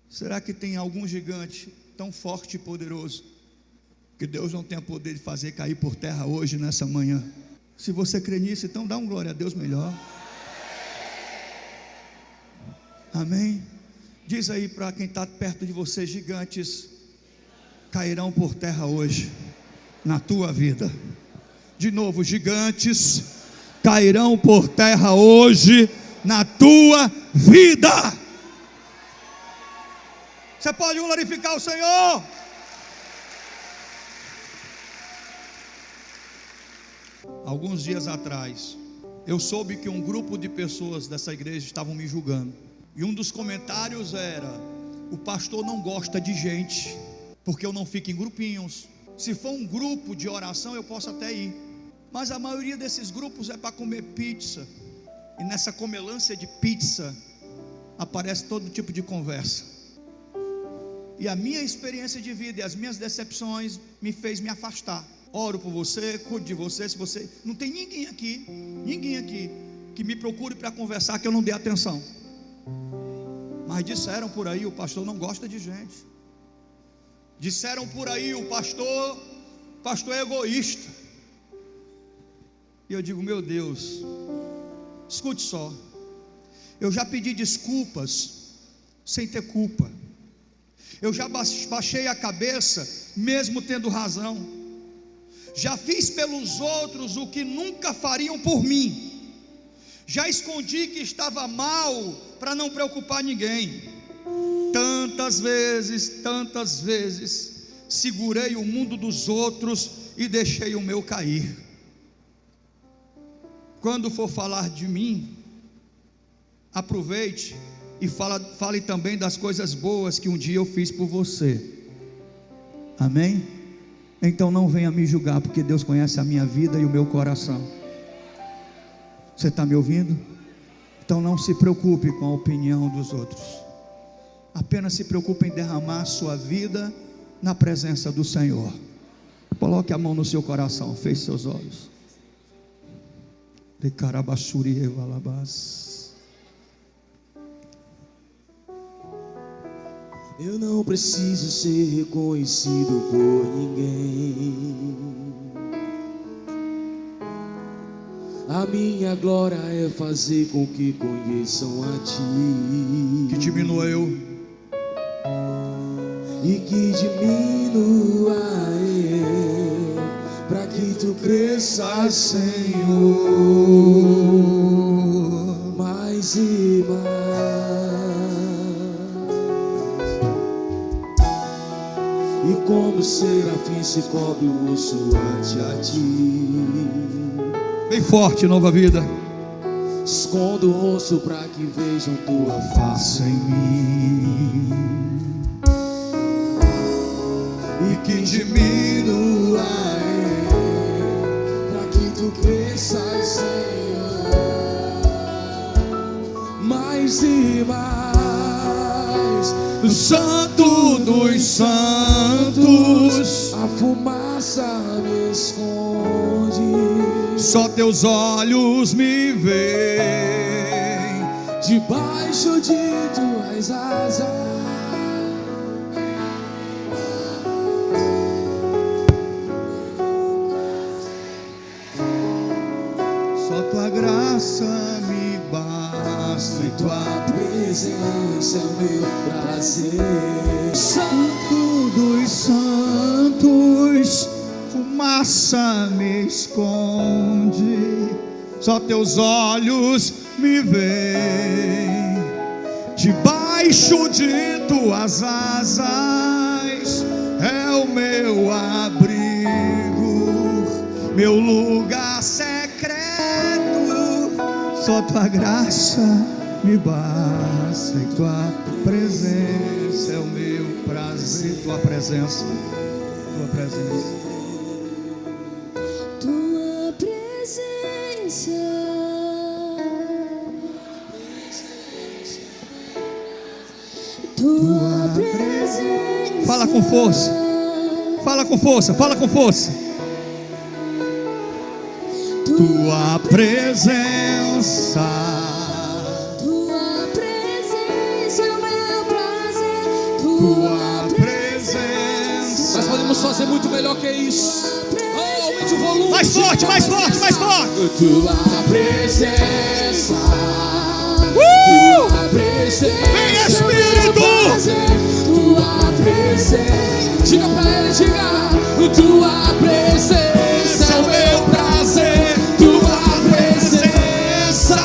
será que tem algum gigante tão forte e poderoso que Deus não tenha poder de fazer cair por terra hoje, nessa manhã? Se você crê nisso, então dá um glória a Deus melhor. Amém? Diz aí para quem está perto de você: gigantes cairão por terra hoje na tua vida. De novo, gigantes cairão por terra hoje na tua vida. Você pode glorificar o Senhor? Alguns dias atrás, eu soube que um grupo de pessoas dessa igreja estavam me julgando, e um dos comentários era: o pastor não gosta de gente, porque eu não fico em grupinhos. Se for um grupo de oração, eu posso até ir, mas a maioria desses grupos é para comer pizza, e nessa comelância de pizza aparece todo tipo de conversa. E a minha experiência de vida e as minhas decepções me fez me afastar. Oro por você, cuido de você. Se você não tem ninguém aqui que me procure para conversar, que eu não dê atenção. Mas disseram por aí: o pastor não gosta de gente. Disseram por aí: o pastor é egoísta. E eu digo: meu Deus, escute só, eu já pedi desculpas sem ter culpa. Eu já baixei a cabeça mesmo tendo razão. Já fiz pelos outros o que nunca fariam por mim. Já escondi que estava mal para não preocupar ninguém. Tantas vezes segurei o mundo dos outros e deixei o meu cair. Quando for falar de mim, aproveite e fale também das coisas boas que um dia eu fiz por você. Amém? Então não venha me julgar, porque Deus conhece a minha vida e o meu coração. Você está me ouvindo? Então não se preocupe com a opinião dos outros. Apenas se preocupe em derramar sua vida na presença do Senhor. Coloque a mão no seu coração, feche seus olhos. De carabachuri evalabás.
Eu não preciso ser reconhecido por ninguém. A minha glória é fazer com que conheçam a Ti.
Que diminua eu
e que diminua eu, para que Tu cresças, Senhor, mais e mais. E como o serafim se cobre o osso ante a Ti.
bem forte, Nova Vida.
Escondo o rosto para que vejam Tua face
em mim
e que diminua eu, para que Tu cresças, Senhor, mais e mais.
do Santo dos Santos,
A fumaça me esconde,
só Teus olhos me veem.
debaixo de Tuas asas.
Só Tua graça me basta, e Tua
Presença é o meu prazer.
Santo dos Santos, fumaça me esconde, só Teus olhos me veem. Debaixo de Tuas asas é o meu abrigo, meu lugar secreto. Só Tua graça me basta, e Tua presença é o meu prazer. Tua presença, Tua presença.
Tua presença, Tua presença.
Fala com força, fala com força, fala com força. Tua presença,
Tua presença é o meu prazer.
Tua presença.
Nós podemos fazer muito melhor que isso. Aumente o volume.
Mais forte, mais forte, mais forte.
Tua presença, Tua presença,
Vem, Espírito.
Tua presença. Diga pra ele, diga. Tua presença é o meu prazer. Tua presença,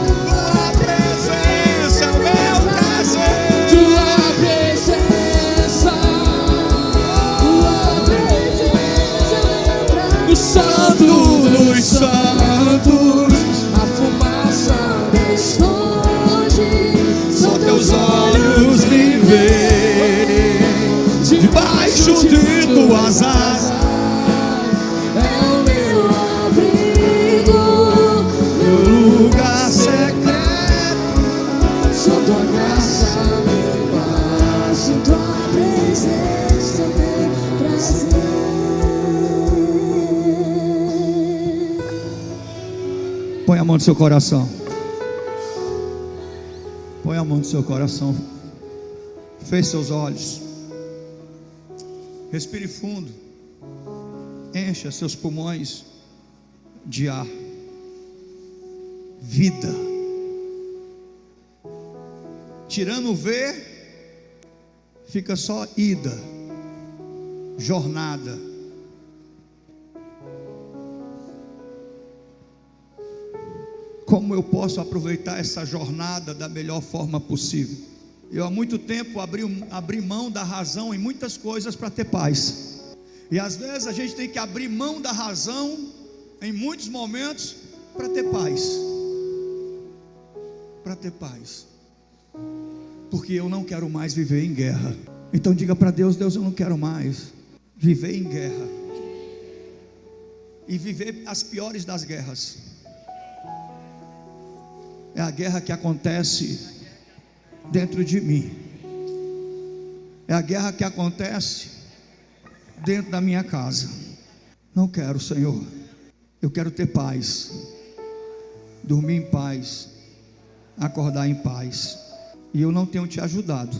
Tua presença é o meu prazer.
Tua presença, do Santo dos Santos, a fumaça me esconde,
Só Teus olhos me veem. Debaixo de Tuas asas
é o meu abrigo,
meu lugar secreto.
só Tua graça me basta, Tua presença é meu prazer.
Põe a mão no seu coração. Põe a mão no seu coração. Feche seus olhos. Respire fundo. Encha seus pulmões de ar. Vida. Tirando o ver, fica só ida. Jornada. Como eu posso aproveitar essa jornada da melhor forma possível? Eu há muito tempo abri mão da razão em muitas coisas para ter paz. E às vezes a gente tem que abrir mão da razão em muitos momentos para ter paz. Para ter paz. Porque eu não quero mais viver em guerra. Então diga para Deus: Deus, eu não quero mais viver em guerra. E viver as piores das guerras. É a guerra que acontece dentro de mim. É a guerra que acontece dentro da minha casa. Não quero, Senhor. Eu quero ter paz, dormir em paz, acordar em paz. E eu não tenho te ajudado.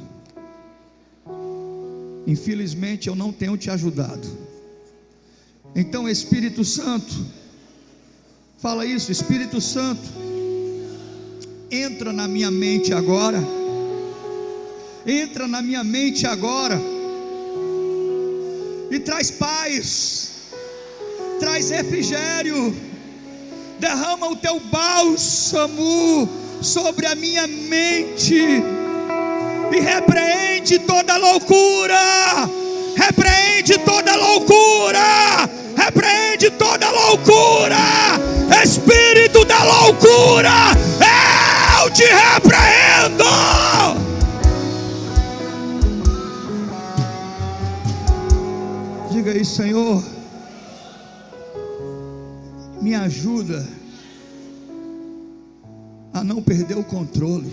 Infelizmente eu não tenho te ajudado. Então, Espírito Santo, Fala isso, Espírito Santo, entra na minha mente agora. Entra na minha mente agora e traz paz, traz refrigério. Derrama o teu bálsamo sobre a minha mente e repreende toda loucura. Repreende toda loucura. Repreende toda loucura. Espírito da loucura, eu te repreendo. Diga aí, Senhor, me ajuda a não perder o controle.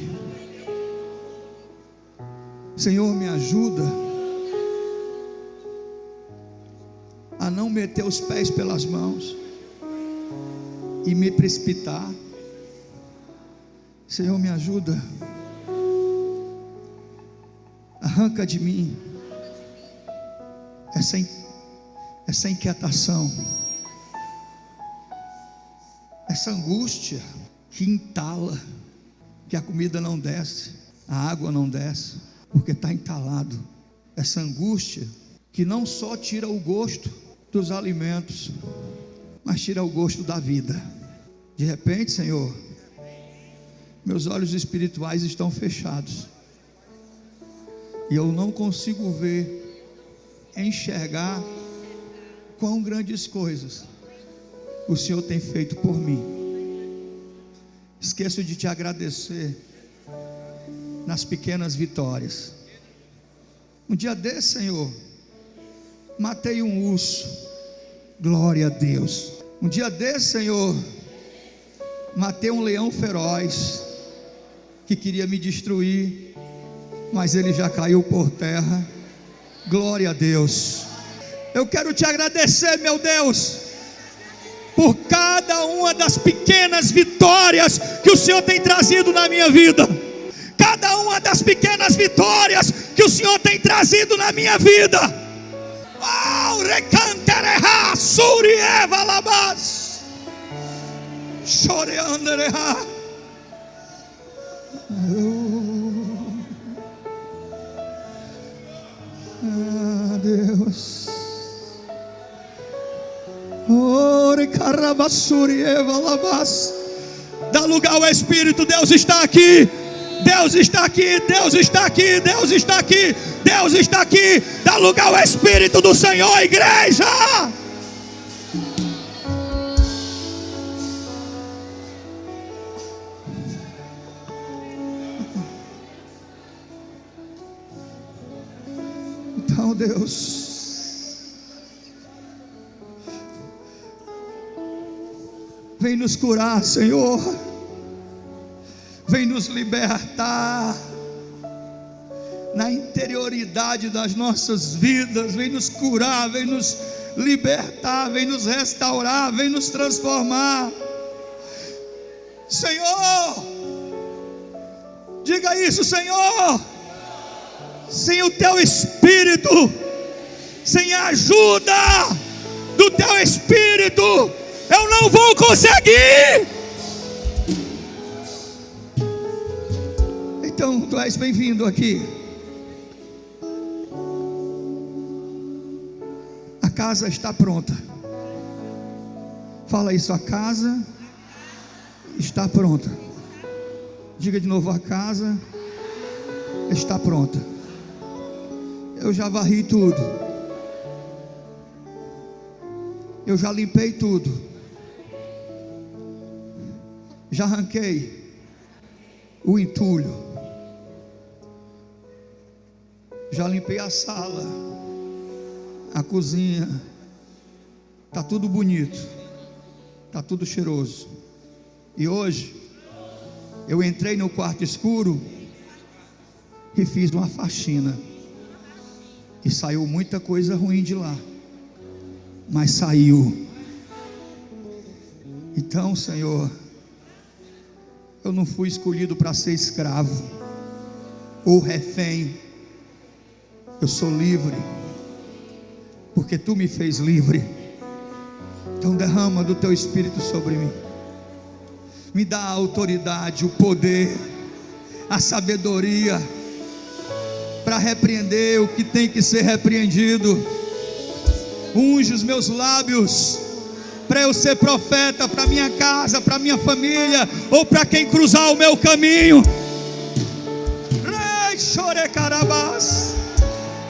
Senhor, me ajuda a não meter os pés pelas mãos e me precipitar. Senhor, me ajuda. Arranca de mim essa inquietação, essa angústia que entala, que a comida não desce, a água não desce, porque está entalado. Essa angústia que não só tira o gosto dos alimentos, mas tira o gosto da vida. De repente, Senhor, meus olhos espirituais estão fechados e eu não consigo ver, enxergar quão grandes coisas o Senhor tem feito por mim. Esqueço de te agradecer nas pequenas vitórias. Um dia desse, Senhor, matei um urso, glória a Deus. Um dia desse, Senhor, matei um leão feroz que queria me destruir, mas ele já caiu por terra, glória a Deus. Eu quero te agradecer, meu Deus, por cada uma das pequenas vitórias que o Senhor tem trazido na minha vida. Cada uma das pequenas vitórias que o Senhor tem trazido na minha vida. Oh, recantereha, surieva labas, choreandereha. Deus, ore caravassurieva labas. Dá lugar ao Espírito. Deus está aqui. Deus está aqui, Deus está aqui, Deus está aqui, Deus está aqui. Dá lugar ao Espírito do Senhor, igreja. Então, Deus, vem nos curar, Senhor. Vem nos libertar na interioridade das nossas vidas. Vem nos curar, vem nos libertar, vem nos restaurar, vem nos transformar. Senhor, diga isso, Senhor. Sem o teu Espírito, sem a ajuda do teu Espírito, eu não vou conseguir. Então, tu és bem-vindo aqui. A casa está pronta. Fala isso, a casa está pronta. Diga de novo, a casa está pronta. Eu já varri tudo. Eu já limpei tudo. Já arranquei o entulho. Já limpei a sala, a cozinha. Está tudo bonito, está tudo cheiroso. E hoje eu entrei no quarto escuro e fiz uma faxina. E saiu muita coisa ruim de lá, mas saiu. Então, Senhor, eu não fui escolhido para ser escravo ou refém. Eu sou livre, porque tu me fez livre. Então derrama do teu Espírito sobre mim. Me dá a autoridade, o poder, a sabedoria para repreender o que tem que ser repreendido. Unge os meus lábios para eu ser profeta para minha casa, para minha família, ou para quem cruzar o meu caminho.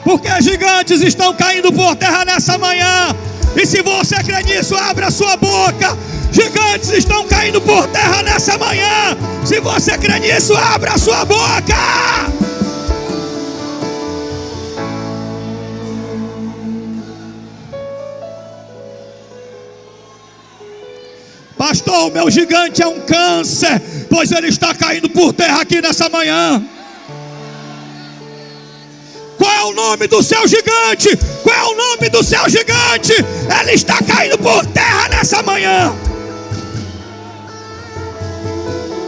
Porque gigantes estão caindo por terra nessa manhã. E se você crê nisso, abra a sua boca. Gigantes estão caindo por terra nessa manhã. Se você crê nisso, abra a sua boca. Pastor, o meu gigante é um câncer, pois ele está caindo por terra aqui nessa manhã. Qual é o nome do seu gigante? Qual é o nome do seu gigante? Ele está caindo por terra nessa manhã.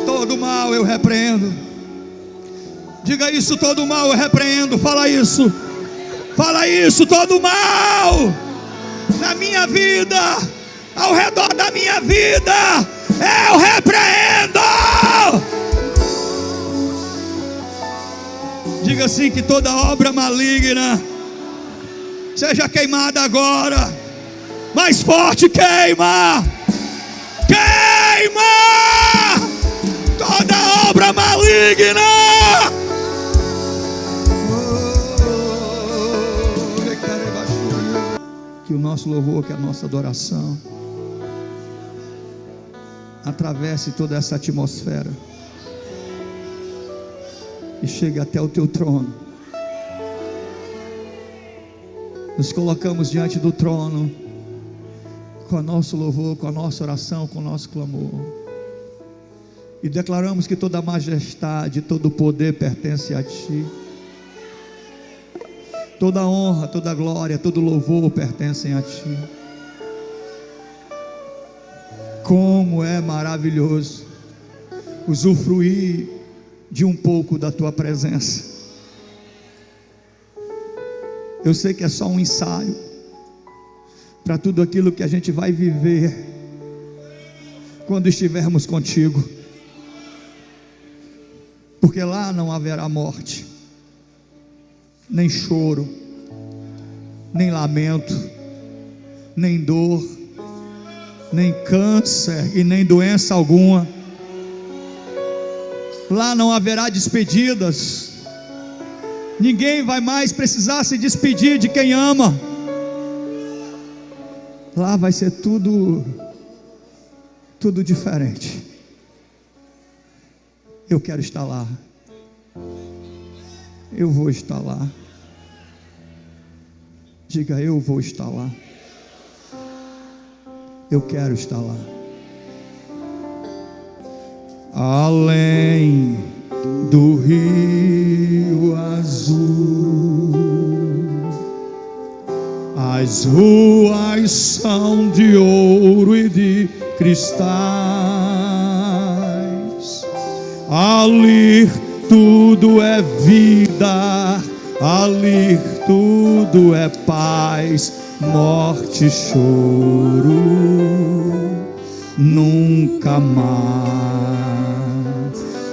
Todo mal eu repreendo. Diga isso, todo mal eu repreendo. Fala isso. Fala isso, todo mal na minha vida, ao redor da minha vida, eu repreendo. Diga assim: que toda obra maligna seja queimada agora. Mais forte, queima. Queima toda obra maligna. Que o nosso louvor, que a nossa adoração atravesse toda essa atmosfera e chegue até o teu trono. Nos colocamos diante do trono com o nosso louvor, com a nossa oração, com o nosso clamor, e declaramos que toda a majestade, todo o poder pertence a Ti. Toda a honra, toda a glória, todo o louvor pertencem a Ti. Como é maravilhoso usufruir de um pouco da Tua presença. Eu sei que é só um ensaio para tudo aquilo que a gente vai viver quando estivermos contigo, porque lá não haverá morte, nem choro, nem lamento, nem dor, nem câncer e nem doença alguma. Lá não haverá despedidas. Ninguém vai mais precisar se despedir de quem ama. Lá vai ser tudo diferente. Eu quero estar lá. Eu vou estar lá. Diga: eu vou estar lá. Eu quero estar lá. Além do rio azul, as ruas são de ouro e de cristais. Ali tudo é vida, ali tudo é paz, morte e choro nunca mais,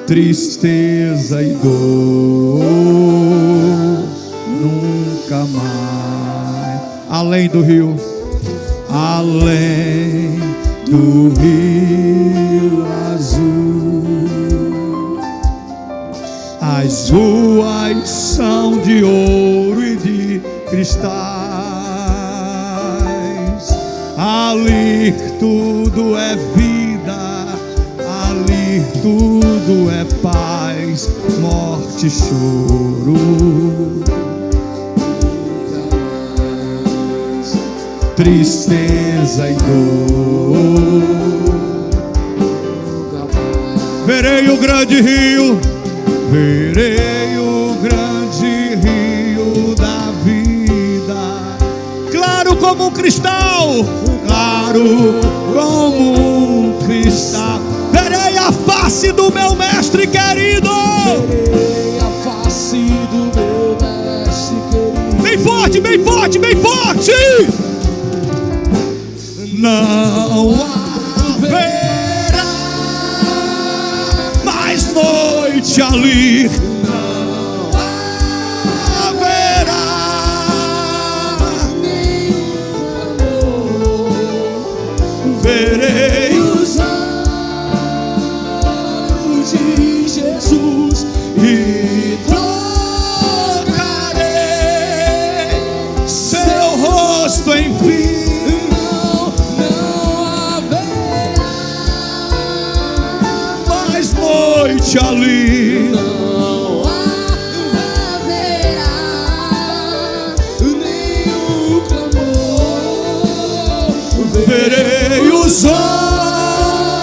tristeza e dor nunca mais. Além do rio, além do rio azul, as ruas são de ouro e de cristais. Ali tudo é vida, ali tudo é paz, morte e choro, tristeza e dor. Verei o grande rio, verei o grande rio da vida, claro como um cristal, claro como um cristal. Verei a face do meu mestre querido,
Verei a face do meu mestre querido.
bem forte, bem forte, bem forte. Não haverá noite ali não haverá verei os olhos de Jesus e tocarei seu rosto, enfim. Noite ali
não haverá nenhum clamor.
verei os olhos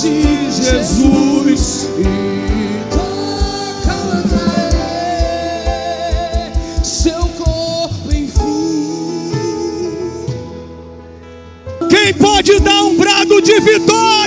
de Jesus
E tocarei seu corpo, enfim.
Quem pode dar um brado de vitória?